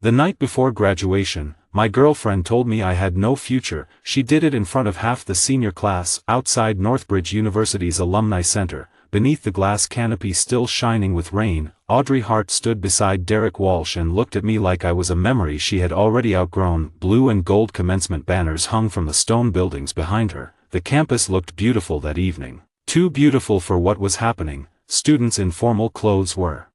The night before graduation, my girlfriend told me I had no future. She did it in front of half the senior class, outside Northbridge University's Alumni Center, beneath the glass canopy still shining with rain. Audrey Hart stood beside Derek Walsh and looked at me like I was a memory she had already outgrown. Blue and gold commencement banners hung from the stone buildings behind her. The campus looked beautiful that evening. Too beautiful for what was happening. Students in formal clothes were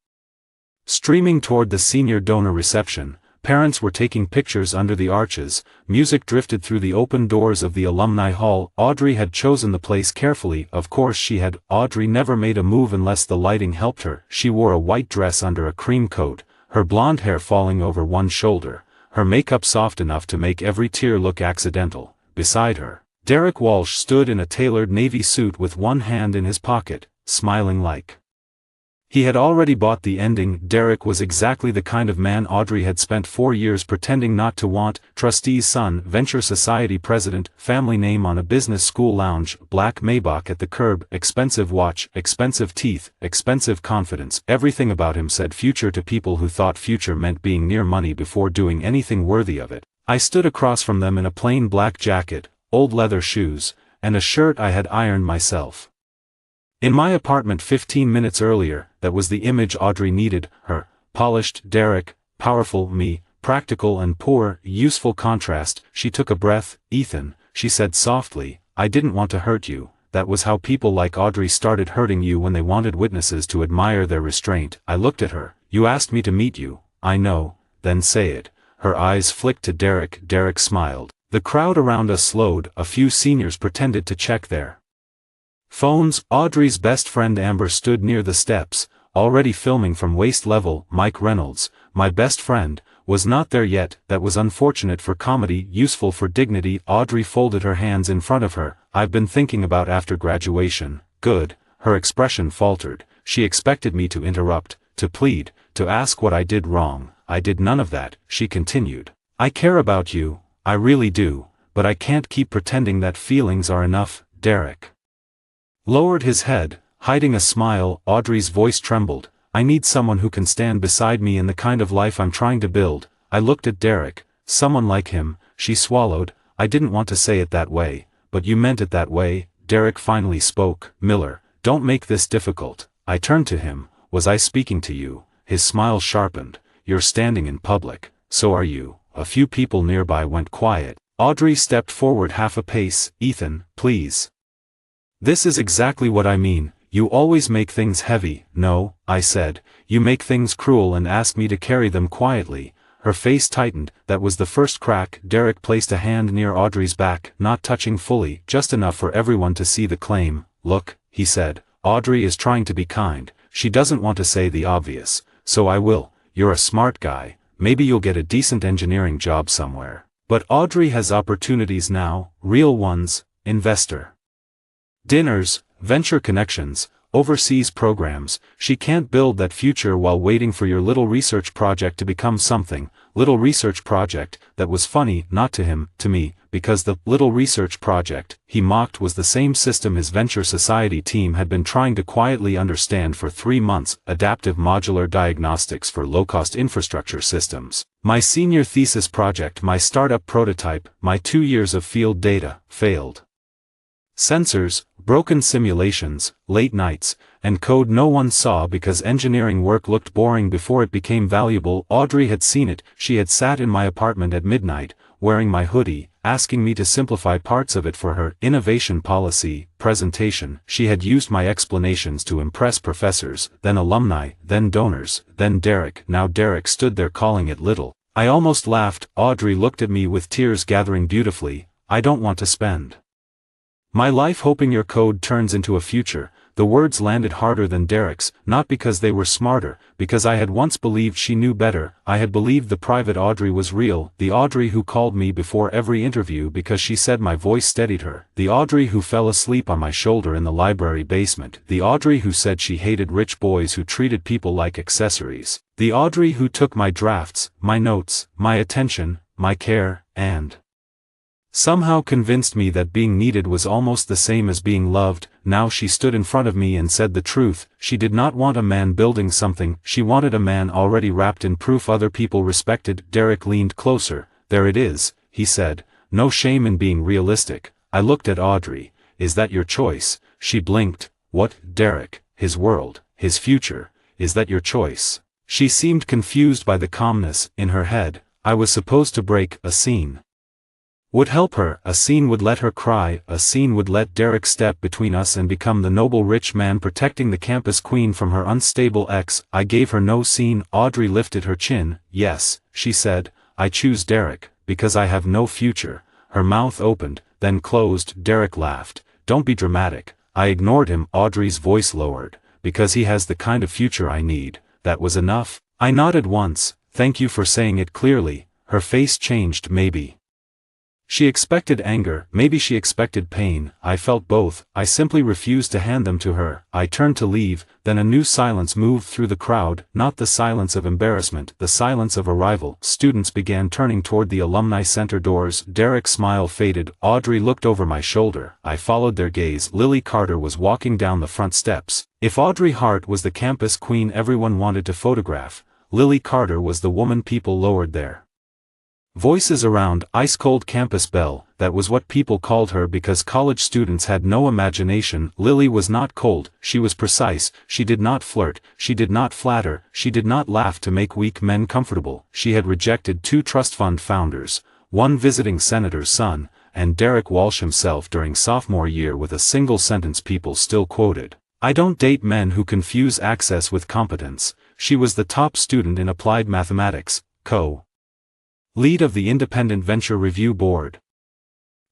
streaming toward the senior donor reception. Parents were taking pictures under the arches. Music drifted through the open doors of the alumni hall. Audrey had chosen the place carefully. Of course she had. Audrey never made a move unless the lighting helped her. She wore a white dress under a cream coat, her blonde hair falling over one shoulder, her makeup soft enough to make every tear look accidental. Beside her, Derek Walsh stood in a tailored navy suit with one hand in his pocket, smiling like he had already bought the ending. Derek was exactly the kind of man Audrey had spent 4 years pretending not to want. Trustee's son, Venture Society president, family name on a business school lounge, black Maybach at the curb, expensive watch, expensive teeth, expensive confidence. Everything about him said future to people who thought future meant being near money before doing anything worthy of it. I stood across from them in a plain black jacket, old leather shoes, and a shirt I had ironed myself in my apartment 15 minutes earlier. That was the image Audrey needed. Her, polished Derek, powerful me, practical and poor, useful contrast. She took a breath. Ethan, she said softly, I didn't want to hurt you. That was how people like Audrey started hurting you when they wanted witnesses to admire their restraint. I looked at her. You asked me to meet you. I know, then say it. Her eyes flicked to Derek. Derek smiled. The crowd around us slowed. A few seniors pretended to check their phones. Audrey's best friend Amber stood near the steps, already filming from waist level. Mike Reynolds, my best friend, was not there yet. That was unfortunate for comedy, useful for dignity. Audrey folded her hands in front of her. I've been thinking about after graduation. Good. Her expression faltered. She expected me to interrupt, to plead, to ask what I did wrong. I did none of that. She continued. I care about you, I really do, but I can't keep pretending that feelings are enough. Derek lowered his head, hiding a smile. Audrey's voice trembled. I need someone who can stand beside me in the kind of life I'm trying to build. I looked at Derek. Someone like him. She swallowed. I didn't want to say it that way, but you meant it that way. Derek finally spoke. Miller, don't make this difficult. I turned to him. Was I speaking to you? His smile sharpened. You're standing in public. So are you. A few people nearby went quiet. Audrey stepped forward half a pace. Ethan, please. This is exactly what I mean. You always make things heavy. No, I said. You make things cruel and ask me to carry them quietly. Her face tightened. That was the first crack. Derek placed a hand near Audrey's back, not touching fully, just enough for everyone to see the claim. Look, he said. Audrey is trying to be kind. She doesn't want to say the obvious. So I will. You're a smart guy. Maybe you'll get a decent engineering job somewhere. But Audrey has opportunities now, real ones. Investor dinners, venture connections, overseas programs. She can't build that future while waiting for your little research project to become something. Little research project. That was funny, not to him, to me, because the little research project he mocked was the same system his Venture Society team had been trying to quietly understand for 3 months. Adaptive modular diagnostics for low-cost infrastructure systems. My senior thesis project, my startup prototype, my 2 years of field data, failed sensors, broken simulations, late nights, and code no one saw because engineering work looked boring before it became valuable. Audrey had seen it. She had sat in my apartment at midnight, wearing my hoodie, asking me to simplify parts of it for her innovation policy presentation. She had used my explanations to impress professors, then alumni, then donors, then Derek. Now Derek stood there calling it little. I almost laughed. Audrey looked at me with tears gathering beautifully. I don't want to spend my life hoping your code turns into a future. The words landed harder than Derek's, not because they were smarter, because I had once believed she knew better. I had believed the private Audrey was real, the Audrey who called me before every interview because she said my voice steadied her, the Audrey who fell asleep on my shoulder in the library basement, the Audrey who said she hated rich boys who treated people like accessories, the Audrey who took my drafts, my notes, my attention, my care, and Somehow convinced me that being needed was almost the same as being loved. Now she stood in front of me and said the truth. She did not want a man building something, she wanted a man already wrapped in proof other people respected. Derek leaned closer. There it is, he said. No shame in being realistic. I looked at Audrey. Is that your choice? She blinked. What, Derek? His world, his future. Is that your choice? She seemed confused by the calmness in her head. I was supposed to break. A scene would help her, a scene would let her cry, a scene would let Derek step between us and become the noble rich man protecting the campus queen from her unstable ex. I gave her no scene. Audrey lifted her chin. Yes, she said, I choose Derek, because I have no future. Her mouth opened, then closed. Derek laughed. Don't be dramatic. I ignored him. Audrey's voice lowered. Because he has the kind of future I need. That was enough. I nodded once. Thank you for saying it clearly. Her face changed. Maybe she expected anger, maybe she expected pain. I felt both. I simply refused to hand them to her. I turned to leave, then a new silence moved through the crowd, not the silence of embarrassment, the silence of arrival. Students began turning toward the alumni center doors. Derek's smile faded. Audrey looked over my shoulder. I followed their gaze. Lily Carter was walking down the front steps. If Audrey Hart was the campus queen everyone wanted to photograph, Lily Carter was the woman people lowered there. Voices around, ice-cold campus belle, that was what people called her because college students had no imagination. Lily was not cold, she was precise, she did not flirt, she did not flatter, she did not laugh to make weak men comfortable. She had rejected 2 trust fund founders, 1 visiting senator's son, and Derek Walsh himself during sophomore year with a single sentence people still quoted. I don't date men who confuse access with competence. She was the top student in applied mathematics, co-lead of the Independent Venture Review Board,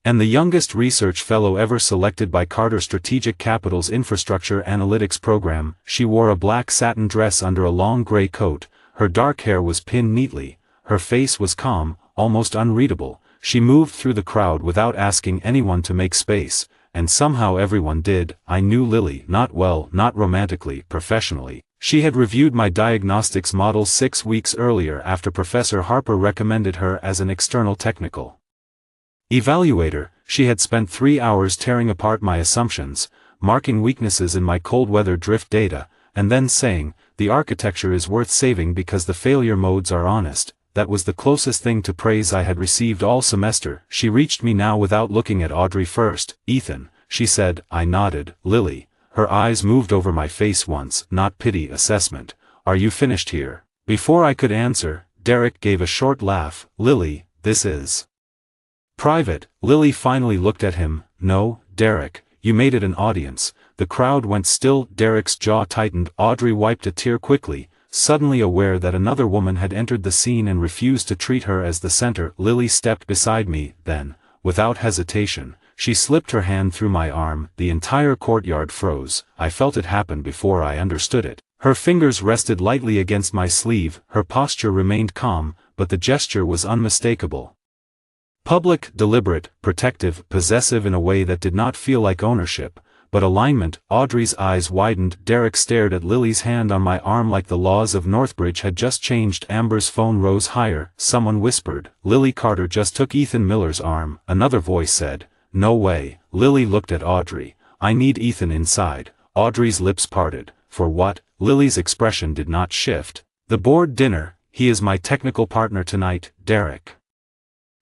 and the youngest research fellow ever selected by Carter Strategic Capital's Infrastructure Analytics program. She wore a black satin dress under a long gray coat, her dark hair was pinned neatly, her face was calm, almost unreadable. She moved through the crowd without asking anyone to make space, and somehow everyone did. I knew Lily, not well, not romantically, professionally. She had reviewed my diagnostics model 6 weeks earlier after Professor Harper recommended her as an external technical evaluator. She had spent 3 hours tearing apart my assumptions, marking weaknesses in my cold weather drift data, and then saying, the architecture is worth saving because the failure modes are honest. That was the closest thing to praise I had received all semester. She reached me now without looking at Audrey first. Ethan, she said. I nodded. Lily. Her eyes moved over my face once, not pity, assessment. Are you finished here? Before I could answer, Derek gave a short laugh. Lily, this is private. Lily finally looked at him. No, Derek, you made it an audience. The crowd went still. Derek's jaw tightened. Audrey wiped a tear quickly, suddenly aware that another woman had entered the scene and refused to treat her as the center. Lily stepped beside me, then, without hesitation, she slipped her hand through my arm. The entire courtyard froze. I felt it happen before I understood it. Her fingers rested lightly against my sleeve, her posture remained calm, but the gesture was unmistakable. Public, deliberate, protective, possessive in a way that did not feel like ownership, but alignment. Audrey's eyes widened. Derek stared at Lily's hand on my arm like the laws of Northbridge had just changed. Amber's phone rose higher. Someone whispered, Lily Carter just took Ethan Miller's arm. Another voice said, no way. Lily looked at Audrey. I need Ethan inside. Audrey's lips parted. For what? Lily's expression did not shift. The board dinner. He is my technical partner tonight. Derek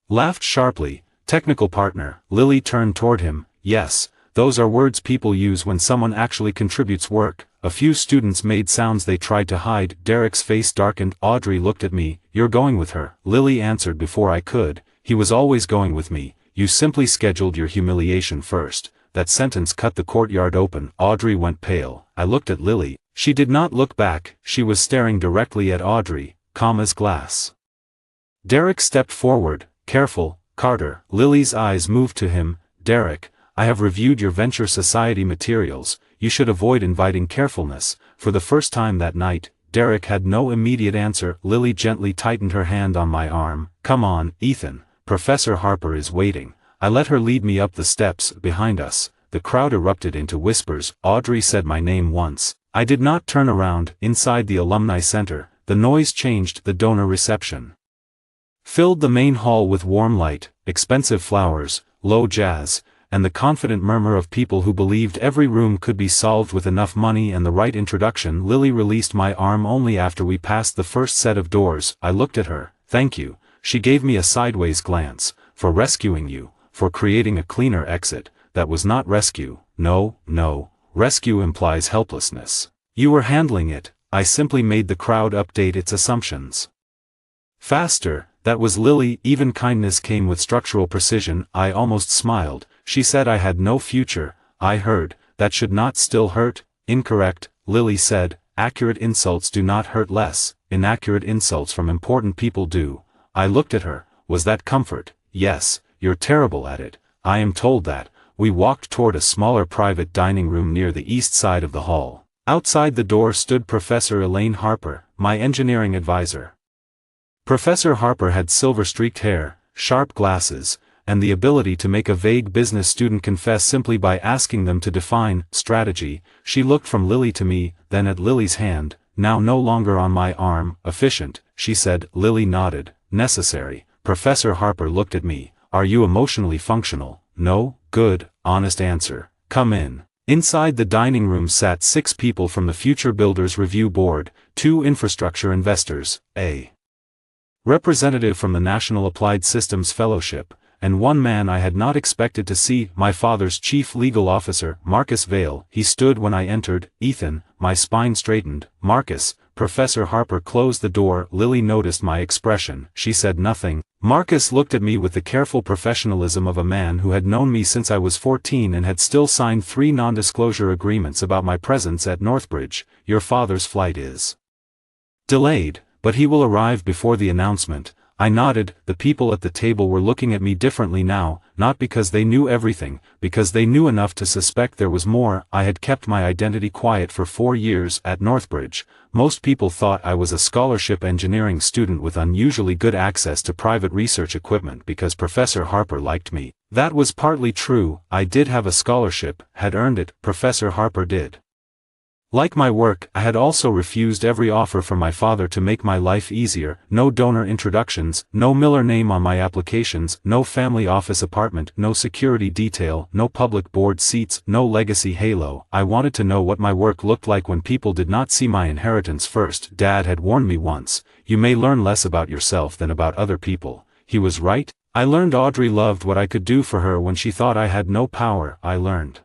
laughed sharply. Technical partner. Lily turned toward him. Yes, those are words people use when someone actually contributes work. A few students made sounds they tried to hide. Derek's face darkened. Audrey looked at me. You're going with her. Lily answered before I could. He was always going with me. You simply scheduled your humiliation first. That sentence cut the courtyard open. Audrey went pale. I looked at Lily. She did not look back. She was staring directly at Audrey, calm as glass. Derek stepped forward. Careful, Carter. Lily's eyes moved to him. Derek, I have reviewed your Venture Society materials. You should avoid inviting carefulness. For the first time that night, Derek had no immediate answer. Lily gently tightened her hand on my arm. Come on, Ethan. Professor Harper is waiting. I let her lead me up the steps. Behind us, the crowd erupted into whispers. Audrey said my name once. I did not turn around. Inside the alumni center, the noise changed. The donor reception filled the main hall with warm light. expensive flowers, low jazz, and the confident murmur of people who believed every room could be solved with enough money and the right introduction. Lily released my arm only after we passed the first set of doors. I looked at her. "Thank you." She gave me a sideways glance. "For rescuing you, for creating a cleaner exit." "That was not rescue." No. Rescue implies helplessness. "You were handling it." "I simply made the crowd update its assumptions faster." That was Lily. Even kindness came with structural precision. I almost smiled. She said I had no future. I heard, "That should not still hurt." "Incorrect," Lily said. "Accurate insults do not hurt less. Inaccurate insults from important people do." I looked at her. "Was that comfort?" "Yes." "You're terrible at it." "I am told that." We walked toward a smaller private dining room near the east side of the hall. Outside the door stood Professor Elaine Harper, my engineering advisor. Professor Harper had silver-streaked hair, sharp glasses, and the ability to make a vague business student confess simply by asking them to define strategy. She looked from Lily to me, then at Lily's hand, now no longer on my arm. "Efficient," she said. Lily nodded. "Necessary." Professor Harper looked at me. "Are you emotionally functional?" "No." "Good, honest answer. Come in." Inside the dining room sat 6 people from the Future Builders Review Board, 2 infrastructure investors, a representative from the National Applied Systems Fellowship, and 1 man I had not expected to see, my father's chief legal officer, Marcus Vale. He stood when I entered. "Ethan." My spine straightened. "Marcus." Professor Harper closed the door. Lily noticed my expression. She said nothing. Marcus looked at me with the careful professionalism of a man who had known me since I was 14 and had still signed 3 non-disclosure agreements about my presence at Northbridge. "Your father's flight is delayed, but he will arrive before the announcement." I nodded. The people at the table were looking at me differently now, not because they knew everything, because they knew enough to suspect there was more. I had kept my identity quiet for 4 years at Northbridge. Most people thought I was a scholarship engineering student with unusually good access to private research equipment because Professor Harper liked me. That was partly true. I did have a scholarship, had earned it. Professor Harper did like my work. I had also refused every offer from my father to make my life easier. No donor introductions, no Miller name on my applications, no family office apartment, no security detail, no public board seats, no legacy halo. I wanted to know what my work looked like when people did not see my inheritance first. Dad had warned me once, "You may learn less about yourself than about other people." He was right. I learned Audrey loved what I could do for her when she thought I had no power. I learned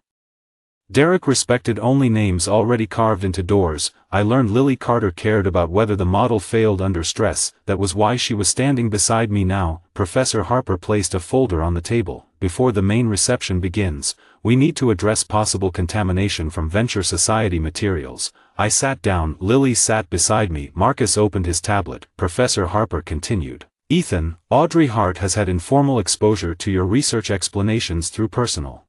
Derek respected only names already carved into doors. I learned Lily Carter cared about whether the model failed under stress. That was why she was standing beside me now. Professor Harper placed a folder on the table. "Before the main reception begins, we need to address possible contamination from Venture Society materials." I sat down. Lily sat beside me. Marcus opened his tablet. Professor Harper continued. "Ethan, Audrey Hart has had informal exposure to your research explanations through personal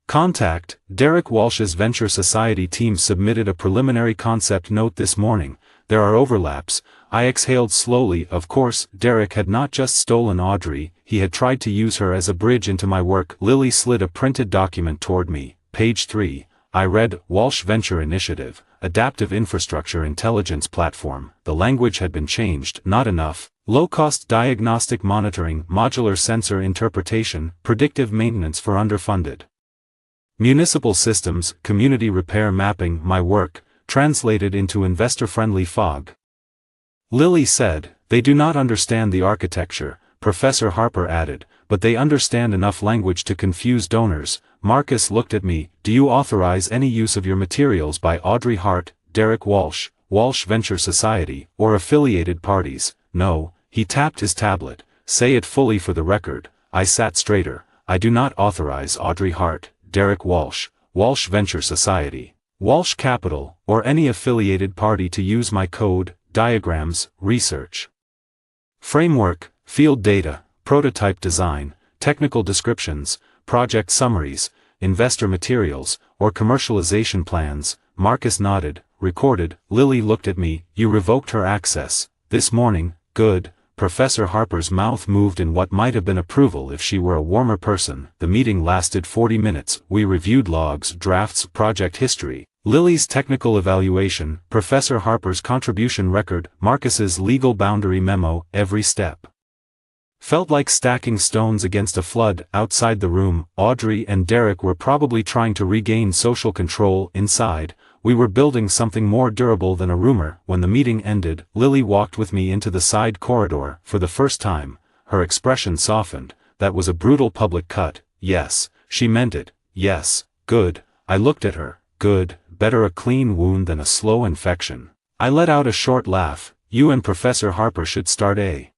contact. Derek Walsh's Venture Society team submitted a preliminary concept note this morning. There are overlaps." I exhaled slowly. Of course, Derek had not just stolen Audrey, he had tried to use her as a bridge into my work. Lily slid a printed document toward me. Page 3. I read, "Walsh Venture Initiative, Adaptive Infrastructure Intelligence Platform." The language had been changed. Not enough. Low-cost diagnostic monitoring, modular sensor interpretation, predictive maintenance for underfunded municipal systems, community repair mapping. My work, translated into investor-friendly fog. Lily said, "They do not understand the architecture," Professor Harper added, "but they understand enough language to confuse donors." Marcus looked at me. "Do you authorize any use of your materials by Audrey Hart, Derek Walsh, Walsh Venture Society, or affiliated parties?" "No." He tapped his tablet. "Say it fully for the record." I sat straighter. "I do not authorize Audrey Hart, Derek Walsh, Walsh Venture Society, Walsh Capital, or any affiliated party to use my code, diagrams, research framework, field data, prototype design, technical descriptions, project summaries, investor materials, or commercialization plans." Marcus nodded. "Recorded." Lily looked at me. "You revoked her access this morning." "Good." Professor Harper's mouth moved in what might have been approval if she were a warmer person. The meeting lasted 40 minutes. We reviewed logs, drafts, project history, Lily's technical evaluation, Professor Harper's contribution record, Marcus's legal boundary memo, every step Felt like stacking stones against a flood. Outside the room, Audrey and Derek were probably trying to regain social control. Inside, we were building something more durable than a rumor. When the meeting ended, Lily walked with me into the side corridor. For the first time, her expression softened. That was a brutal public cut. Yes, she meant it. Yes, good. I looked at her. Good, better a clean wound than a slow infection. I let out a short laugh. You and Professor Harper should start a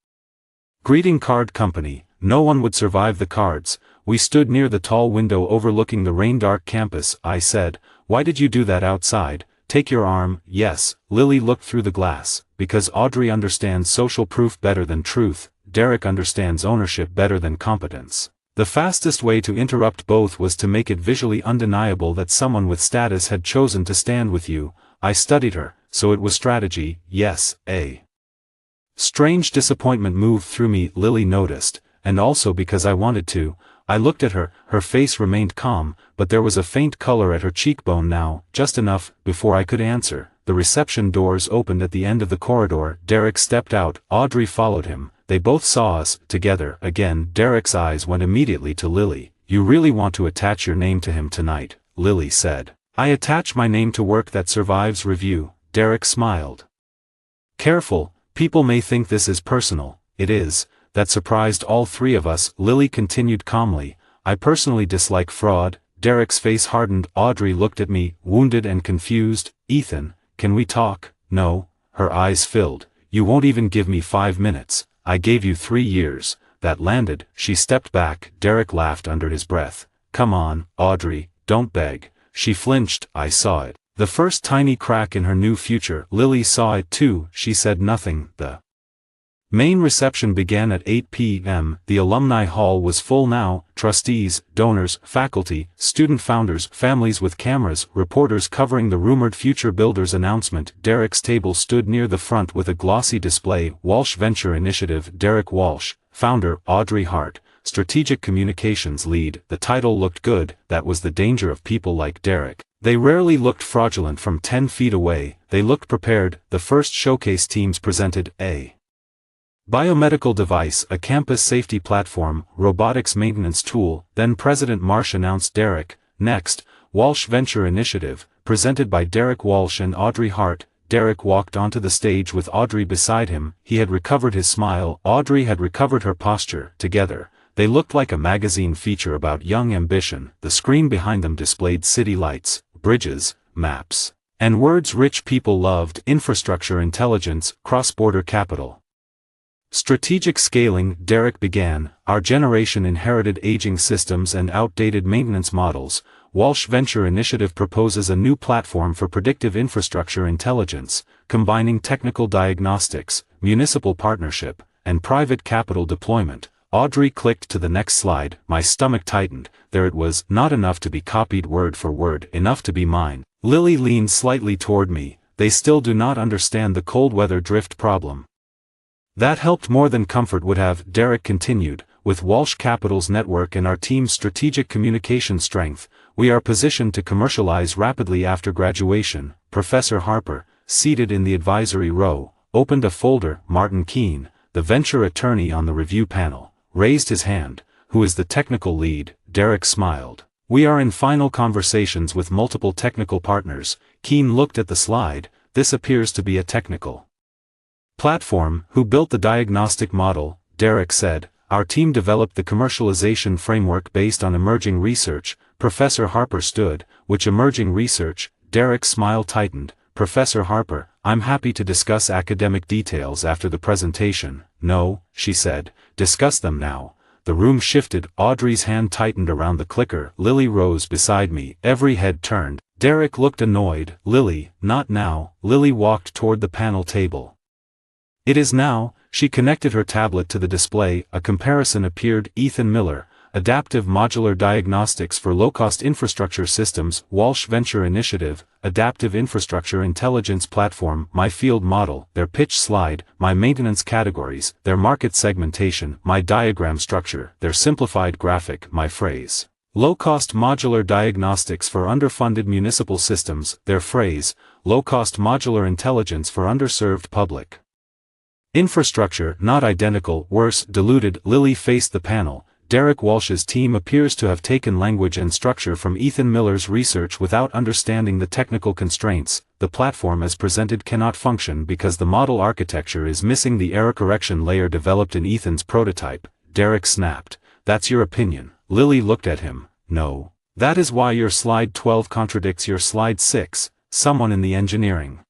greeting card company. No one would survive the cards. We stood near the tall window overlooking the rain-dark campus. I said, "Why did you do that outside? Take your arm." Yes, Lily looked through the glass. Because Audrey understands social proof better than truth. Derek understands ownership better than competence. The fastest way to interrupt both was to make it visually undeniable that someone with status had chosen to stand with you. I studied her, so it was strategy. Yes, a strange disappointment moved through me. Lily noticed, and also because I wanted to. I looked at her. Her face remained calm, but there was a faint color at her cheekbone now, just enough. Before I could answer, the reception doors opened at the end of the corridor. Derek stepped out. Audrey followed him. They both saw us, together. Again, Derek's eyes went immediately to Lily. "You really want to attach your name to him tonight," Lily said. "I attach my name to work that survives review." Derek smiled. "Careful, people may think this is personal." "It is." That surprised all three of us. Lily continued calmly, "I personally dislike fraud." Derek's face hardened. Audrey looked at me, wounded and confused. "Ethan, can we talk?" "No." Her eyes filled. "You won't even give me 5 minutes. I gave you 3 years. That landed." She stepped back. Derek laughed under his breath. "Come on, Audrey, don't beg." She flinched. I saw it. The first tiny crack in her new future. Lily saw it too. She said nothing. The main reception began at 8 p.m. The alumni hall was full now. Trustees, donors, faculty, student founders, families with cameras, reporters covering the rumored Future Builders announcement. Derek's table stood near the front with a glossy display. Walsh Venture Initiative. Derek Walsh, founder. Audrey Hart, strategic communications lead. The title looked good. That was the danger of people like Derek. They rarely looked fraudulent from 10 feet away. They looked prepared. The first showcase teams presented a biomedical device, a campus safety platform, robotics maintenance tool. Then President Marsh announced Derek. Next, Walsh Venture Initiative, presented by Derek Walsh and Audrey Hart. Derek walked onto the stage with Audrey beside him. He had recovered his smile. Audrey had recovered her posture. Together, they looked like a magazine feature about young ambition. The screen behind them displayed city lights, bridges, maps, and words rich people loved: infrastructure, intelligence, cross-border capital. Strategic scaling. Derek began. Our generation inherited aging systems and outdated maintenance models. Walsh Venture Initiative proposes a new platform for predictive infrastructure intelligence, combining technical diagnostics, municipal partnership, and private capital deployment. Audrey clicked to the next slide. My stomach tightened. There it was, not enough to be copied word for word, enough to be mine. Lily leaned slightly toward me. They still do not understand the cold weather drift problem. That helped more than comfort would have. Derek continued, with Walsh Capital's network and our team's strategic communication strength, we are positioned to commercialize rapidly after graduation. Professor Harper, seated in the advisory row, opened a folder. Martin Keene, the venture attorney on the review panel, raised his hand. Who is the technical lead? Derek smiled. We are in final conversations with multiple technical partners. Keene looked at the slide. This appears to be a technical platform. Who built the diagnostic model? Derek said. Our team developed the commercialization framework based on emerging research. Professor Harper stood. Which emerging research? Derek's smile tightened. Professor Harper, I'm happy to discuss academic details after the presentation. No, she said. Discuss them now. The room shifted. Audrey's hand tightened around the clicker. Lily rose beside me. Every head turned. Derek looked annoyed. Lily, not now. Lily walked toward the panel table. It is now. She connected her tablet to the display. A comparison appeared. Ethan Miller, Adaptive Modular Diagnostics for Low-Cost Infrastructure Systems. Walsh Venture Initiative, Adaptive Infrastructure Intelligence Platform. My field model, their pitch slide, my maintenance categories, their market segmentation, my diagram structure, their simplified graphic, my phrase. Low-cost modular diagnostics for underfunded municipal systems, their phrase. Low-cost modular intelligence for underserved public Infrastructure, not identical, worse, diluted. Lily faced the panel. Derek Walsh's team appears to have taken language and structure from Ethan Miller's research without understanding the technical constraints. The platform as presented cannot function because the model architecture is missing the error correction layer developed in Ethan's prototype. Derek snapped. That's your opinion. Lily looked at him. No. That is why your slide 12 contradicts your slide 6. Someone in the engineering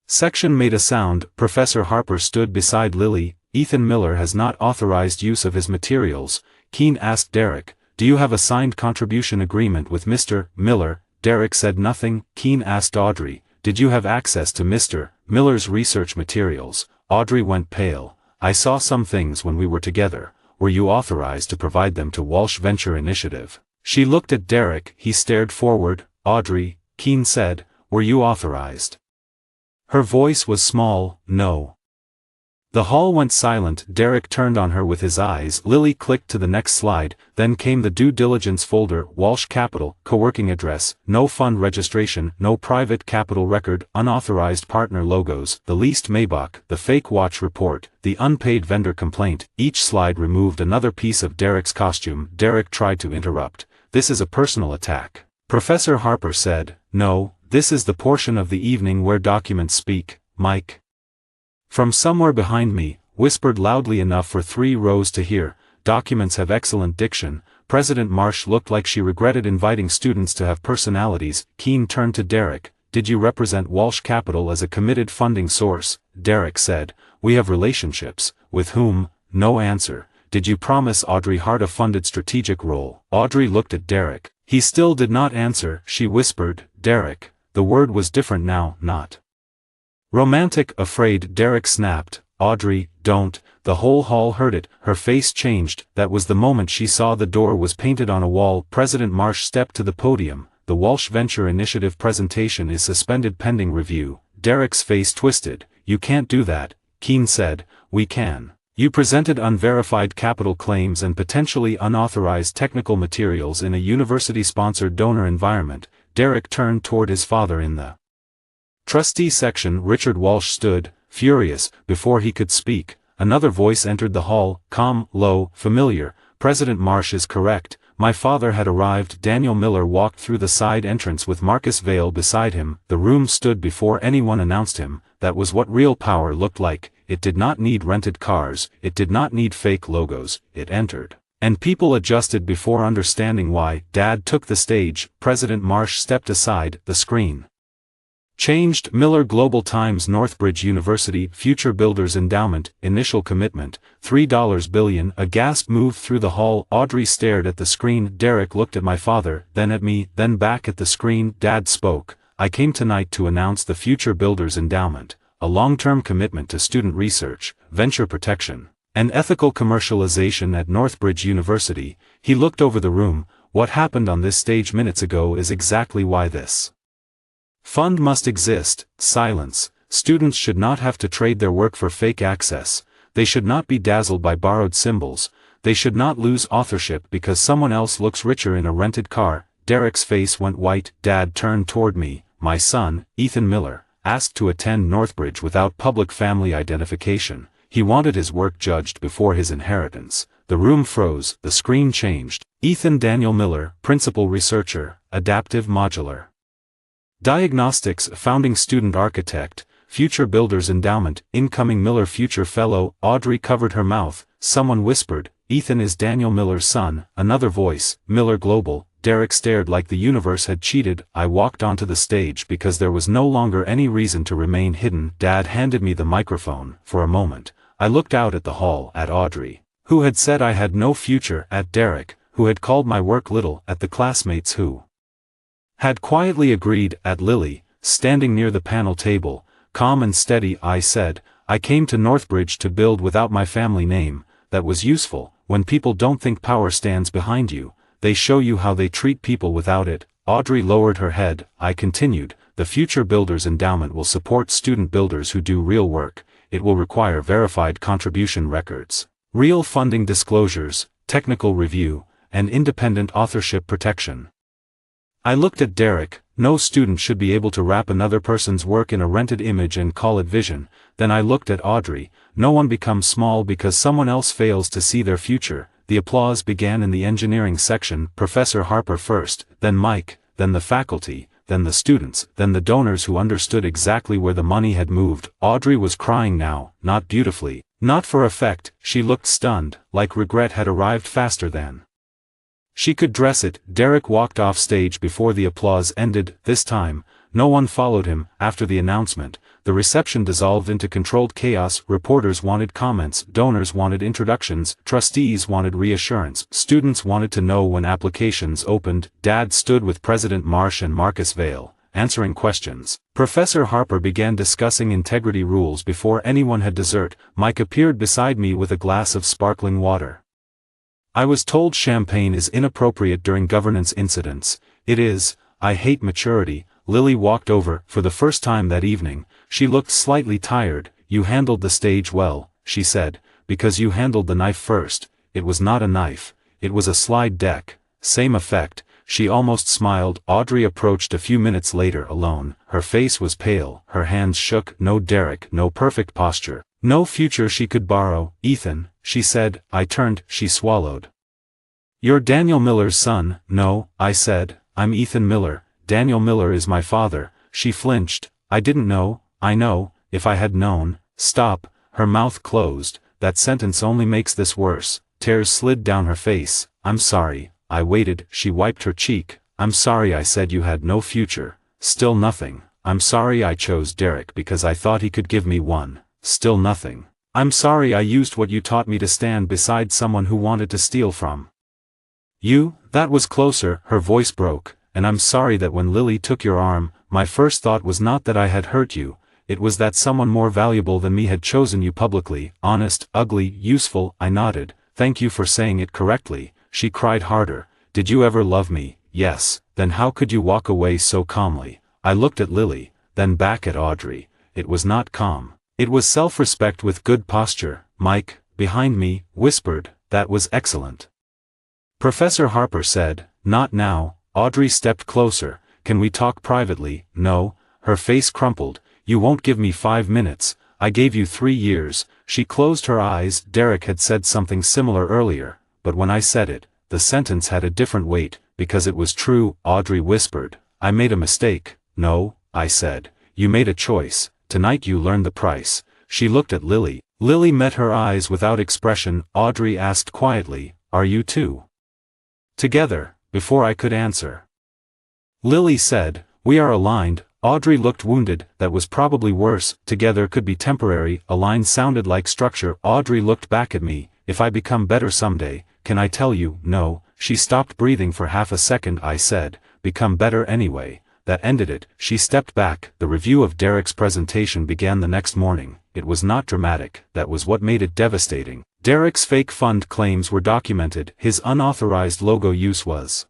section made a sound. Professor Harper stood beside Lily. Ethan Miller has not authorized use of his materials. Keene asked Derek, do you have a signed contribution agreement with Mr. Miller? Derek said nothing. Keene asked Audrey, did you have access to Mr. Miller's research materials? Audrey went pale. I saw some things when we were together. Were you authorized to provide them to Walsh Venture Initiative? She looked at Derek. He stared forward. Audrey, Keene said, were you authorized? Her voice was small. No. The hall went silent. Derek turned on her with his eyes. Lily clicked to the next slide. Then came the due diligence folder. Walsh Capital, co-working address, no fund registration, no private capital record, unauthorized partner logos, the leased Maybach, the fake watch report, the unpaid vendor complaint. Each slide removed another piece of Derek's costume. Derek tried to interrupt. This is a personal attack. Professor Harper said, no, this is the portion of the evening where documents speak, Mike. From somewhere behind me, whispered loudly enough for 3 rows to hear, documents have excellent diction. President Marsh looked like she regretted inviting students to have personalities. Keene turned to Derek. Did you represent Walsh Capital as a committed funding source? Derek said, we have relationships. With whom? No answer. Did you promise Audrey Hart a funded strategic role? Audrey looked at Derek. He still did not answer. She whispered, Derek. The word was different now, not romantic. Afraid. Derek snapped, Audrey, don't. The whole hall heard it. Her face changed. That was the moment she saw the door was painted on a wall. President Marsh stepped to the podium. The Walsh Venture Initiative presentation is suspended pending review. Derek's face twisted. You can't do that. Keene said, we can. You presented unverified capital claims and potentially unauthorized technical materials in a university-sponsored donor environment. Derek turned toward his father in the trustee section. Richard Walsh stood, furious. Before he could speak, another voice entered the hall, calm, low, familiar. President Marsh is correct. My father had arrived. Daniel Miller walked through the side entrance with Marcus Vail beside him. The room stood before anyone announced him. That was what real power looked like. It did not need rented cars. It did not need fake logos. It entered. And people adjusted before understanding why. Dad took the stage. President Marsh stepped aside. The screen changed. Miller Global Times. Northbridge University Future Builders Endowment. Initial commitment, $3 billion. A gasp moved through the hall. Audrey stared at the screen. Derek looked at my father, then at me, then back at the screen. Dad spoke. I came tonight to announce the Future Builders Endowment, a long-term commitment to student research, venture protection, and ethical commercialization at Northbridge University. He looked over the room. What happened on this stage minutes ago is exactly why this fund must exist. Silence. Students should not have to trade their work for fake access. They should not be dazzled by borrowed symbols. They should not lose authorship because someone else looks richer in a rented car. Derek's face went white. Dad turned toward me. My son, Ethan Miller, asked to attend Northbridge without public family identification. He wanted his work judged before his inheritance. The room froze. The screen changed. Ethan Daniel Miller, principal researcher, adaptive modular diagnostics, founding student architect, Future Builders Endowment, incoming Miller Future Fellow. Audrey covered her mouth. Someone whispered, Ethan is Daniel Miller's son. Another voice, Miller Global. Derek stared like the universe had cheated. I walked onto the stage because there was no longer any reason to remain hidden. Dad handed me the microphone. For a moment, I looked out at the hall, at Audrey, who had said I had no future, at Derek, who had called my work little, at the classmates who had quietly agreed, at Lily, standing near the panel table. Calm and steady, I said, I came to Northbridge to build without my family name. That was useful. When people don't think power stands behind you, they show you how they treat people without it. Audrey lowered her head. I continued, the Future Builders Endowment will support student builders who do real work. It will require verified contribution records, real funding disclosures, technical review, and independent authorship protection. I looked at Derek. no student should be able to wrap another person's work in a rented image and call it vision. Then I looked at Audrey. No one becomes small because someone else fails to see their future. The applause began in the engineering section, Professor Harper first, then Mike, then the faculty, then the students, then the donors who understood exactly where the money had moved. Audrey was crying now, not beautifully, not for effect. She looked stunned, like regret had arrived faster than she could dress it. Derek walked off stage before the applause ended. This time, no one followed him. After the announcement, the reception dissolved into controlled chaos. Reporters wanted comments, donors wanted introductions, trustees wanted reassurance, students wanted to know when applications opened. Dad stood with President Marsh and Marcus Vail, answering questions. Professor Harper began discussing integrity rules before anyone had dessert. Mike appeared beside me with a glass of sparkling water. I was told champagne is inappropriate during governance incidents. It is. I hate maturity. Lily walked over. For the first time that evening, she looked slightly tired. You handled the stage well, she said, because you handled the knife first. It was not a knife. It was a slide deck. Same effect. She almost smiled. Audrey approached a few minutes later alone. Her face was pale. Her hands shook. No Derek, no perfect posture, no future she could borrow. Ethan, she said. I turned. She swallowed. You're Daniel Miller's son. No, I said. I'm Ethan Miller. Daniel Miller is my father. She flinched. I didn't know. I know. If I had known. Stop. Her mouth closed. That sentence only makes this worse. Tears slid down her face. I'm sorry. I waited. She wiped her cheek. I'm sorry I said you had no future. Still nothing. I'm sorry I chose Derek because I thought he could give me one. Still nothing. I'm sorry I used what you taught me to stand beside someone who wanted to steal from you. That was closer. Her voice broke. And I'm sorry that when Lily took your arm, my first thought was not that I had hurt you. It was that someone more valuable than me had chosen you publicly. Honest, ugly, useful. I nodded. Thank you for saying it correctly. She cried harder. Did you ever love me? Yes. Then how could you walk away so calmly? I looked at Lily, then back at Audrey. It was not calm. It was self-respect with good posture. Mike, behind me, whispered, that was excellent. Professor Harper said, not now. Audrey stepped closer. Can we talk privately? No. Her face crumpled. You won't give me 5 minutes. I gave you 3 years. She closed her eyes. Derek had said something similar earlier, but when I said it, the sentence had a different weight, because it was true. Audrey whispered, I made a mistake. No, I said. You made a choice. Tonight you learned the price. She looked at Lily. Lily met her eyes without expression. Audrey asked quietly, are you two together? Before I could answer, Lily said, we are aligned. Audrey looked wounded. That was probably worse. Together could be temporary. Aligned sounded like structure. Audrey looked back at me. If I become better someday, can I tell you? No. She stopped breathing for half a second. I said, become better anyway. That ended it. She stepped back. The review of Derek's presentation began the next morning. It was not dramatic. That was what made it devastating. Derek's fake fund claims were documented. His unauthorized logo use was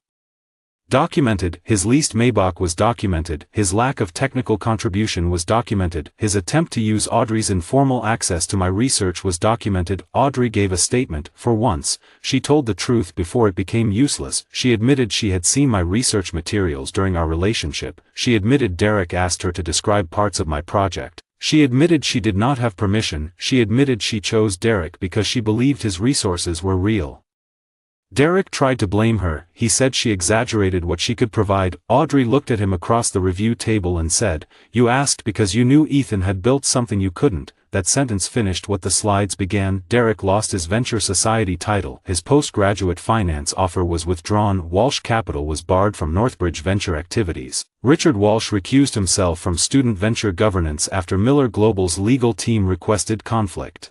documented. His leased Maybach was documented. His lack of technical contribution was documented. His attempt to use Audrey's informal access to my research was documented. Audrey gave a statement. For once, she told the truth before it became useless. She admitted she had seen my research materials during our relationship. She admitted Derek asked her to describe parts of my project. She admitted she did not have permission. She admitted she chose Derek because she believed his resources were real. Derek tried to blame her. He said she exaggerated what she could provide. Audrey looked at him across the review table and said, you asked because you knew Ethan had built something you couldn't. That sentence finished what the slides began. Derek lost his Venture Society title. His postgraduate finance offer was withdrawn. Walsh Capital was barred from Northbridge venture activities. Richard Walsh recused himself from student venture governance after Miller Global's legal team requested conflict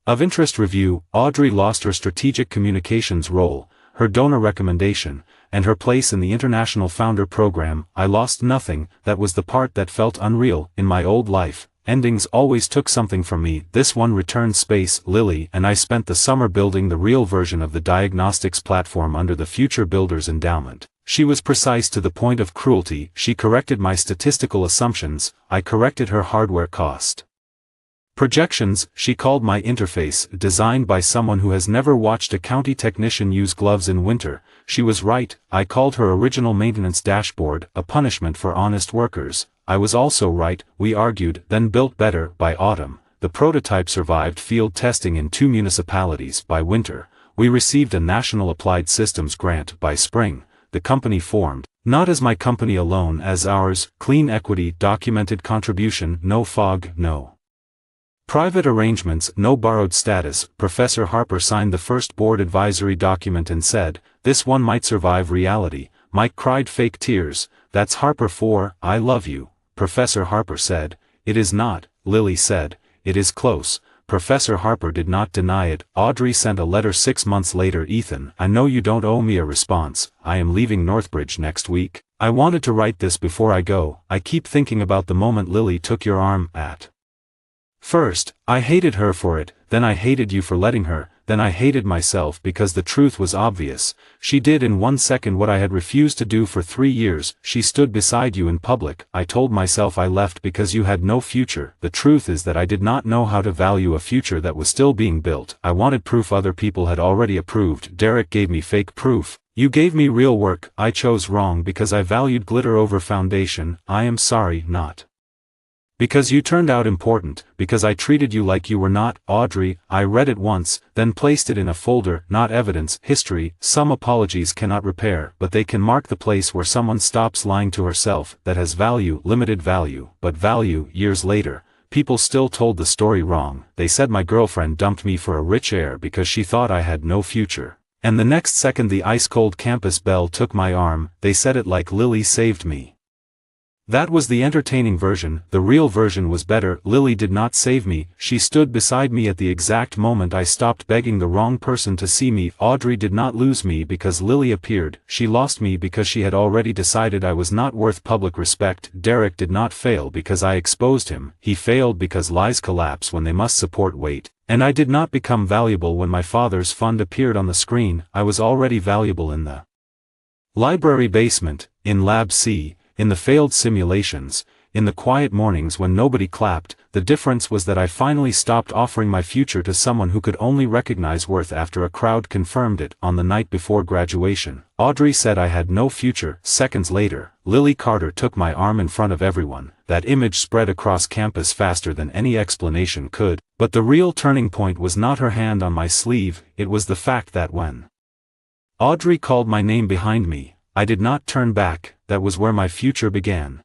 of interest review. Audrey lost her strategic communications role, her donor recommendation, and her place in the International Founder Program. I lost nothing. That was the part that felt unreal. In my old life, endings always took something from me. This one returned space. Lily and I spent the summer building the real version of the diagnostics platform under the Future Builders Endowment. She was precise to the point of cruelty. She corrected my statistical assumptions. I corrected her hardware cost. Projections, she called my interface, designed by someone who has never watched a county technician use gloves in winter. She was right. I called her original maintenance dashboard, a punishment for honest workers. I was also right. We argued, then built better. By autumn, the prototype survived field testing in 2 municipalities. By winter, we received a National Applied Systems grant. By spring, the company formed, not as my company alone, as ours, clean equity, documented contribution, no fog, no private arrangements, no borrowed status. Professor Harper signed the first board advisory document and said, "This one might survive reality." Mike cried fake tears. "That's Harper for, I love you." Professor Harper said, "It is not." Lily said, "It is close." Professor Harper did not deny it. Audrey sent a letter 6 months later. "Ethan, I know you don't owe me a response. I am leaving Northbridge next week. I wanted to write this before I go. I keep thinking about the moment Lily took your arm. At first, I hated her for it, then I hated you for letting her, then I hated myself because the truth was obvious. She did in 1 second what I had refused to do for 3 years. She stood beside you in public. I told myself I left because you had no future. The truth is that I did not know how to value a future that was still being built. I wanted proof other people had already approved. Derek gave me fake proof. You gave me real work. I chose wrong because I valued glitter over foundation. I am sorry, not because you turned out important, because I treated you like you were not. Audrey, I read it once, then placed it in a folder, not evidence, history. Some apologies cannot repair, but they can mark the place where someone stops lying to herself. That has value, limited value, but value. Years later, people still told the story wrong. They said my girlfriend dumped me for a rich heir because she thought I had no future. And the next second the ice-cold campus belle took my arm. They said it like Lily saved me. That was the entertaining version. The real version was better. Lily did not save me. She stood beside me at the exact moment I stopped begging the wrong person to see me. Audrey did not lose me because Lily appeared. She lost me because she had already decided I was not worth public respect. Derek did not fail because I exposed him. He failed because lies collapse when they must support weight. And I did not become valuable when my father's fund appeared on the screen. I was already valuable in the library basement, in Lab C, in the failed simulations, in the quiet mornings when nobody clapped. The difference was that I finally stopped offering my future to someone who could only recognize worth after a crowd confirmed it. On the night before graduation, Audrey said I had no future. Seconds later, Lily Carter took my arm in front of everyone. That image spread across campus faster than any explanation could. But the real turning point was not her hand on my sleeve, it was the fact that when Audrey called my name behind me, I did not turn back. That was where my future began.